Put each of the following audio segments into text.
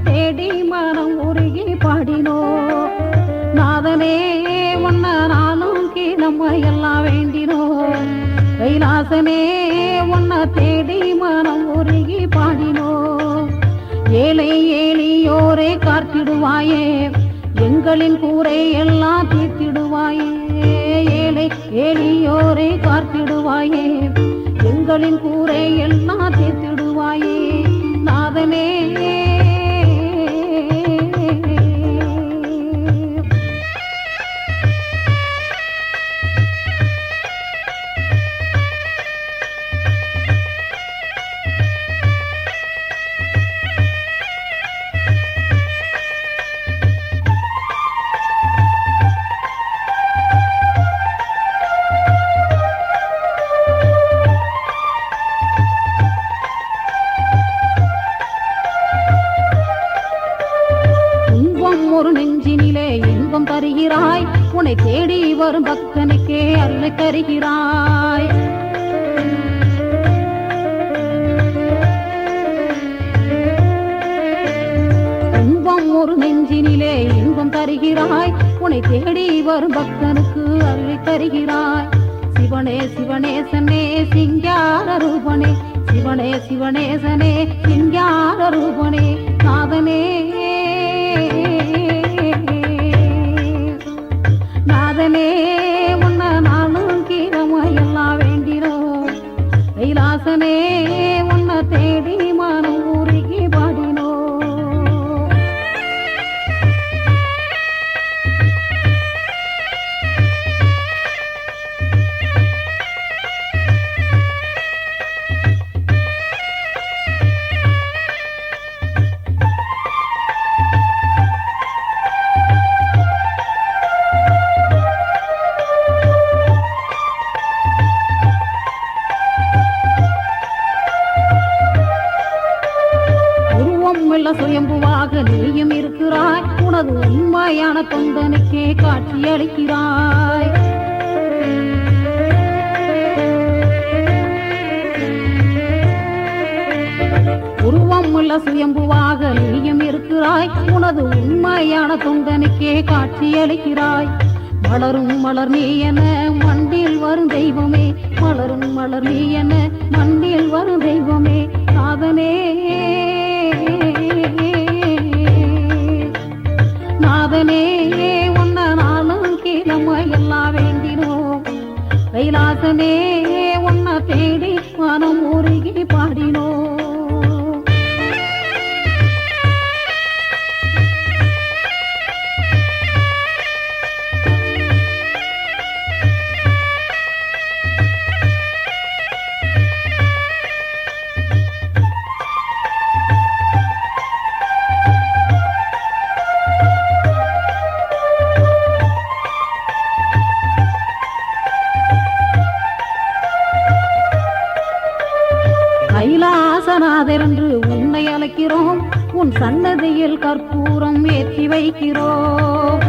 தேடி மனம் உருகி பாடினோ நாதனே உன்ன நானும் நம்ம எல்லாம் வேண்டினோ கைலாசனே உன்ன தேடி மனம் உருகி பாடினோ ஏழை ஏழியோரே காத்திடுவாயே எங்களின் கூரை எல்லாம் தீர்த்திடுவாயே ஏழை ஏழியோரே காத்திடுவாயே எங்களின் கூரை எல்லாம் தீர்த்திடுவாயே நாதனே ஒரு நெஞ்சினிலே இன்பம் தருகிறாய் உன்னை தேடி வரும் பக்தனுக்கே அருளை தருகிறாய் இன்பம் ஒரு நெஞ்சினிலே இன்பம் தருகிறாய் உன்னை தேடி வரும் பக்தனுக்கு அருளை தருகிறாய் சிவனே சிவனேசனே சிங்கார ரூபனே சிவனே சிவனேசனே சிங்கார ரூபனே நாதனே நாதனே உன்ன நானும் கீரமையெல்லாம் வேண்டினோ கைலாசனே உன்னை தேடி மனம் உருகி பாடினோ சுயம்புவாக நீயும் இருக்கிறாய் உனது உண்மையான தொண்டனுக்கே காட்சியளிக்கிறாய் உருவம் உள்ள சுயம்புவாக நீயும் இருக்கிறாய் உனது உண்மையான தொண்டனுக்கே காட்சியளிக்கிறாய் மலரும் மலர் நீ என மண்டில் வரும் தெய்வமே மலரும் மலர் நீ என மண்டில் வரும் தெய்வமே நாதனே நாதனே உன்ன நானும் கீழமையெல்லாம் வேண்டினோ கைலாசனே உன்னை தேடி மனம் உருகி பாடினோ கைலாசநாதரென்று உன்னை அழைக்கிறோம் உன் சன்னதியில் கற்பூரம் ஏற்றி வைக்கிறோம்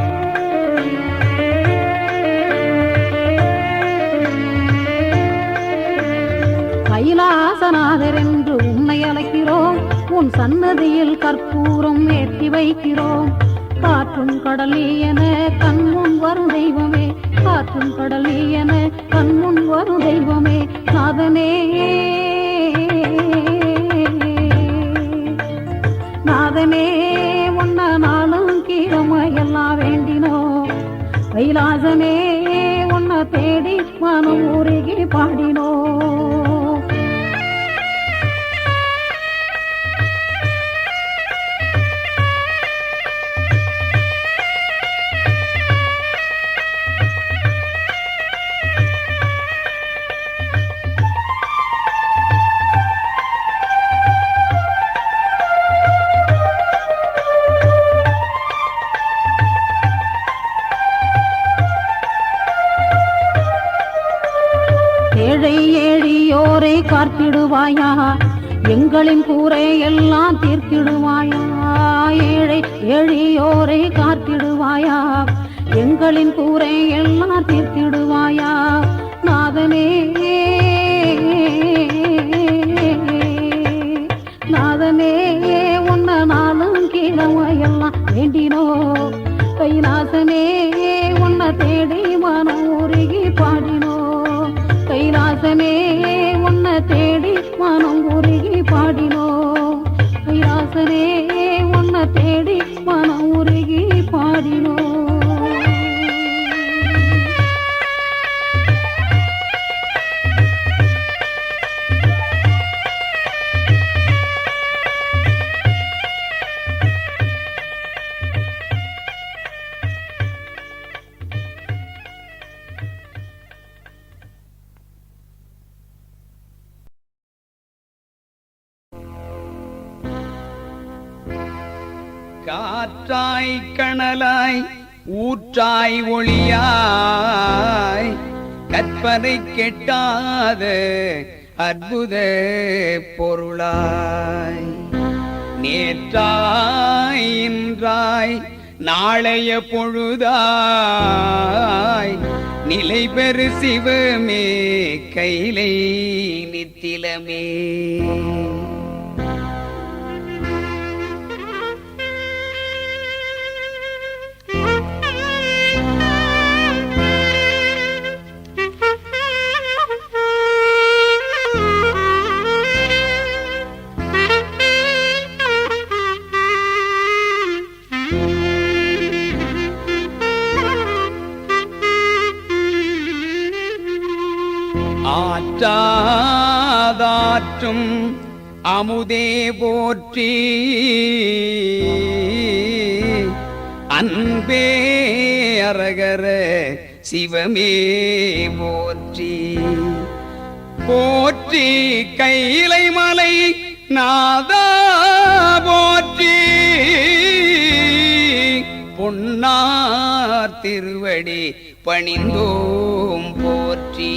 கைலாசநாதரென்று உன்னை அழைக்கிறோம் உன் சன்னதியில் கற்பூரம் ஏற்றி வைக்கிறோம் காற்றும் கடல் என கண்முன் வரும் தெய்வமே காற்றும் கடல் என கண்முன் வரும் தெய்வமே நாதனே நாதனே உன்ன நாளும் கீழமையெல்லாம் வேண்டினோ கைலாசனே உன்னை தேடி மனம் உருகி பாடினோ ஏழை ஏழியோரை காத்திடுவாயா எங்களின் கூரை எல்லாம் தீர்த்திடுவாயா ஏழை எளியோரை காத்திடுவாயா எங்களின் கூரை எல்லாம் தீர்த்திடுவாயா நாதனே நாதனே உன்ன நாளும் தேடி மனம் உருகி பாடினோ. காற்றாய் கணலாய் ஊற்றாய் ஒளியாய் கற்பனை கெட்டாத அற்புத பொருளாய் நேற்றாய் இன்றாய் நாளைய பொழுதாய் நிலை பெறு சிவமே கைலை நித்திலமே. ஆற்றாதாற்றும் அமுதே போற்றி அன்பே அரகர சிவமே போற்றி போற்றி கைலை மலை நாதா போற்றி பொன்னார் திருவடி பணிந்தோம் போற்றி.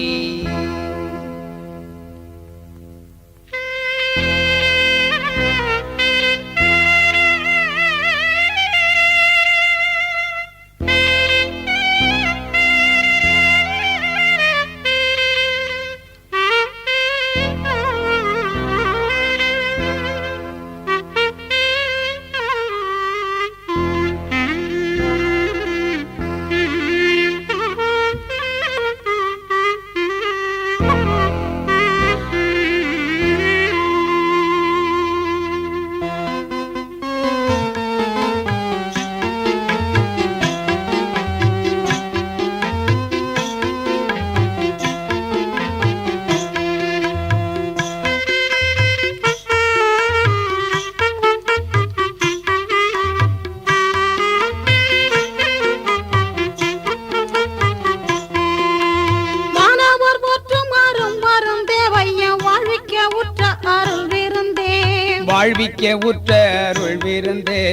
வாழ்விக்க உற்ற அருள் விருந்தே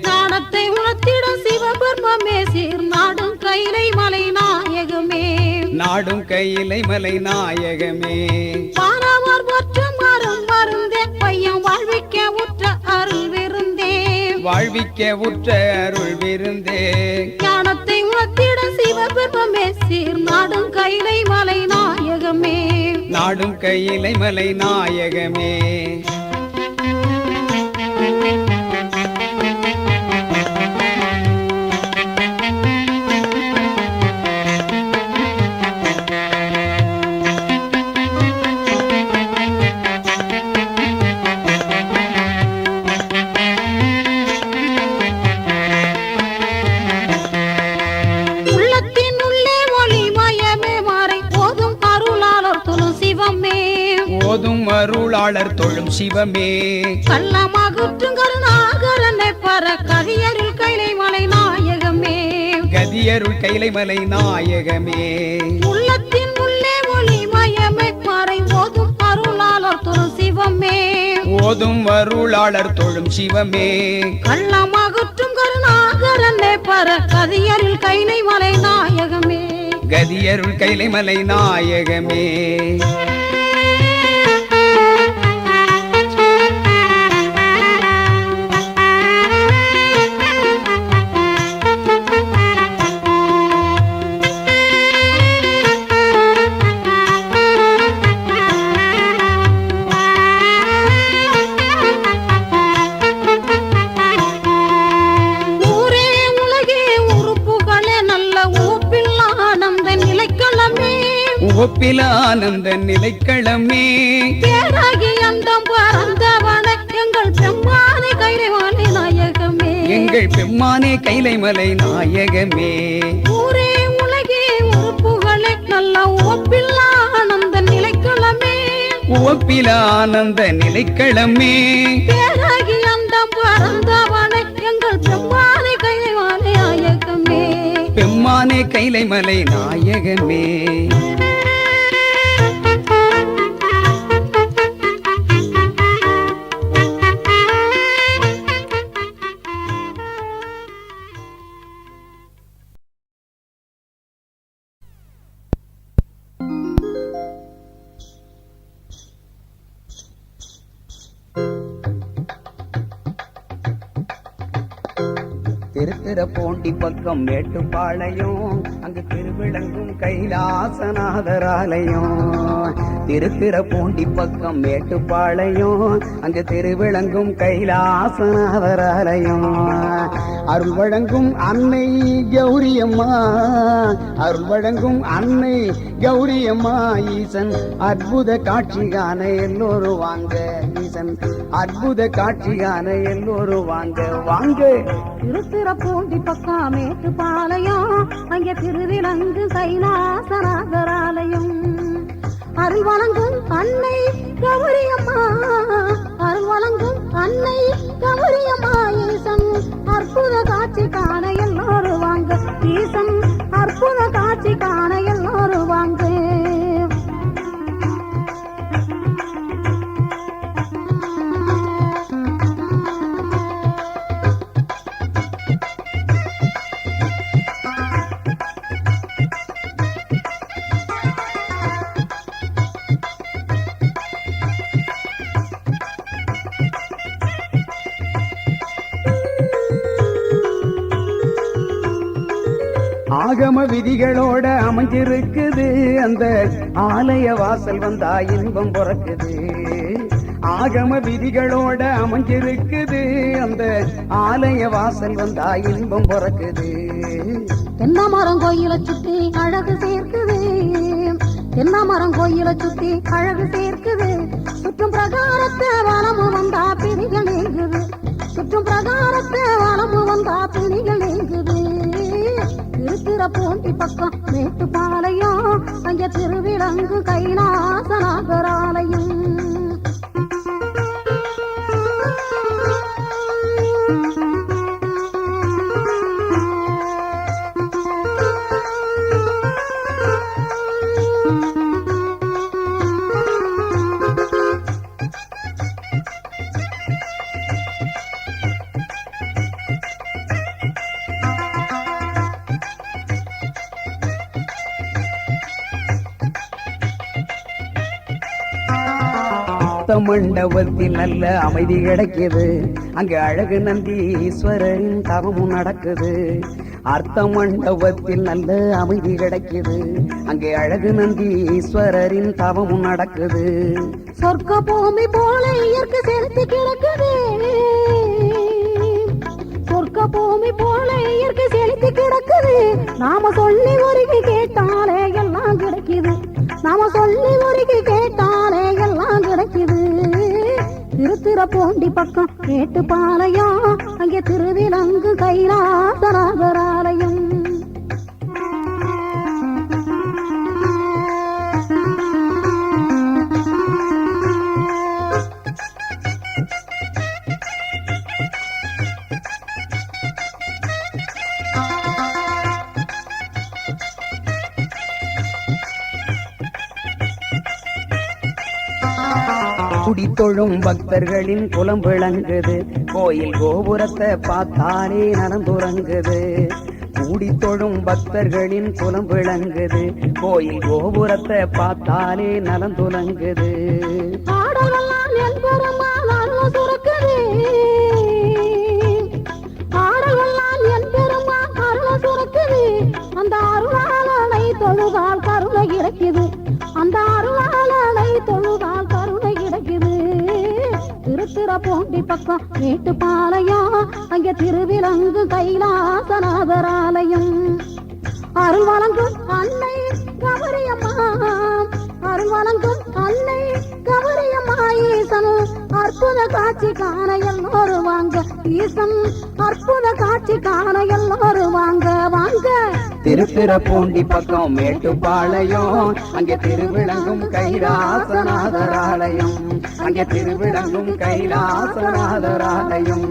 ஞானத்தை உணர்த்திடும் சிவபெருமமே சீர் நாடும் கைலை மலை நாயகமே. நாடும் கையிலை மலை நாயகமே பாராவார் போற்றும் மரம் மருந்தே பையன் வாழ்விக்க உற்ற அருள் விருந்தே. வாழ்விக்க உற்ற அருள் விருந்தே ஞானத்தை உணர்த்திடும் சிவபெருமமே சீர் நாடும் கைலை மலை நாயகமே. நாடும் கையிலை மலை நாயகமே போதும் அருளாளர் தொழும் சிவமே. கள்ளமாகுற்றும் கருணாகரனை பர கதியருள் கைலை மலை நாயகமே. கதியருள் கைலை மலை நாயகமே உள்ளத்தின் உள்ளே ஒளி மயமே மறை ஓதும் அருளாளர் தொழும் சிவமே. ஓதும் அருளாளர் தொழும் சிவமே. கள்ளமாகுற்றும் கருணாகரனை பர கதியருள் கைலை மலை நாயகமே. கதியருள் கைலை மலை நாயகமே உவப்பில் ஆனந்த நிலைக்களமே பேராகி அண்டம் பறந்தவனை எங்கள் பெம்மானை கைலைமலை நாயகமே எங்கள் பெம்மானே கைலைமலை நாயகமே ஊரே உலகே உறுப்புகளை நல்ல உவப்பில் ஆனந்த நிலைக்களமே உவப்பில் ஆனந்த நிலைக்களமே பேராகி அண்டம் பறந்தவனை எங்கள் பெம்மானை கைலைமலை நாயகமே பெம்மானே கைலைமலை நாயகமே திருத்துறைப்பூண்டி பக்கம் மேட்டுப்பாளையம் அங்கு திருவிளங்கும் கைலாசநாதர் ஆலயம் திருத்துறைப்பூண்டி பக்கம் மேட்டுப்பாளையம் அங்கு திருவிளங்கும் கைலாசநாதர் ஆலயம் அருள் வழங்கும் அன்னை கௌரியம்மா அருள் வழங்கும் அன்னை கௌரியம்மா ஈசன் அற்புத காட்சி காண எல்லோரும் வாங்க ஈசன் அற்புத காட்சி காண எல்லோரும் வாங்க வாங்க திருத்துறைப்பூண்டி பக்கம் மேட்டுப்பாளையம் அங்கே திருவிளங்கு கைலாசநாதர் ஆலயம் அருள் வழங்கும் அன்னை கௌரியம்மா அருள் வழங்கும் அன்னை கௌரியம்மா ஈசன் அற்புத காட்சி காண எல்லோரும் வாங்க ஈசன் அற்புத காட்சி காண எல்லோரும் வாங்க ஆகம விதிகளோட அமைஞ்சிருக்குது அந்த ஆலய வாசல் வந்தா இன்பம் பிறக்குது ஆகம விதிகளோட அமைஞ்சிருக்குது அந்த ஆலய வாசல் வந்தா இன்பம் பிறக்குது தென்னமரம் கோயிலை சுத்தி அழகு சேர்க்குது தென்னமரம் கோயிலை சுத்தி அழகு சேர்க்குது சுற்றும் பிரகாரத்தை வளமு வந்தா பிணிகள் நீங்குது சுற்றும் பிரகாரத்தை வளமு வந்தா பிணிகள் நீங்குது திருத்துறைப்பூண்டி பக்கம் மேட்டுப்பாளையம் அங்கே திருவிளங்கு கைலாசநாதர் ஆலயம் மண்டபத்தில் நல்ல அமைதி கிடைக்குது அங்கு அழகு நந்தீஸ்வரரின் தவமும் நடக்குது அர்த்த மண்டபத்தில் நல்ல அமைதி கிடைக்குது அங்கே அழகு நந்தீஸ்வரரின் தவமும் நடக்குது சொர்க்க பூமி போல இயற்கை செலுத்தி கிடக்குது சொர்க்க பூமி போல இயற்கை செலுத்தி கிடக்குது நாம சொல்லி ஒருகி கேட்டாலே எல்லாம் கிடைக்குது நாம சொல்லி ஒருகி கேட்டாலே எல்லாம் கிடைக்குது திருத்துறைப்பூண்டி பக்கம் மேட்டுப்பாளையம் அங்கே திருவிளங்கு கைலாசநாதர் ஆலயம் குடித்தொழும் பக்தர்களின் குலம் விளங்குது கோயில் கோபுரத்தை பார்த்தாலே நலந்துறங்குது கூடித்தொழும் பக்தர்களின் குலம் விளங்குது கோயில் கோபுரத்தை பார்த்தாலே நலந்துலங்குது ஆடவெல்லாம் என் பெருமாள் அருள் சுரக்குது ஆடவெல்லாம் என் பெருமாள் அருள் சுரக்குது அந்த அருளாளனை தொழுதால் கருணை கிடைக்குது அந்த அருளாளனை தொழுதால் கருணை கிடைக்குது திருத்துறைப்பூண்டி பக்கம் மேட்டுப்பாளையம் அங்கே திருவிளங்கு கைலாசநாதர் ஆலயம் அருள் வழங்கும் அன்னை கௌரியம்மா அற்புத காட்சி காண எல்லோரும் வாங்க ஈசன் அற்புத காட்சி காண எல்லோரும் வாங்க வாங்க திருத்துறைப்பூண்டி பக்கம் மேட்டுப்பாளையம் அங்கே திருவிளங்கும் கைலாசநாதர் ஆலயம் அங்கே திருவிளங்கும் கைலாசநாதர் ஆலயம்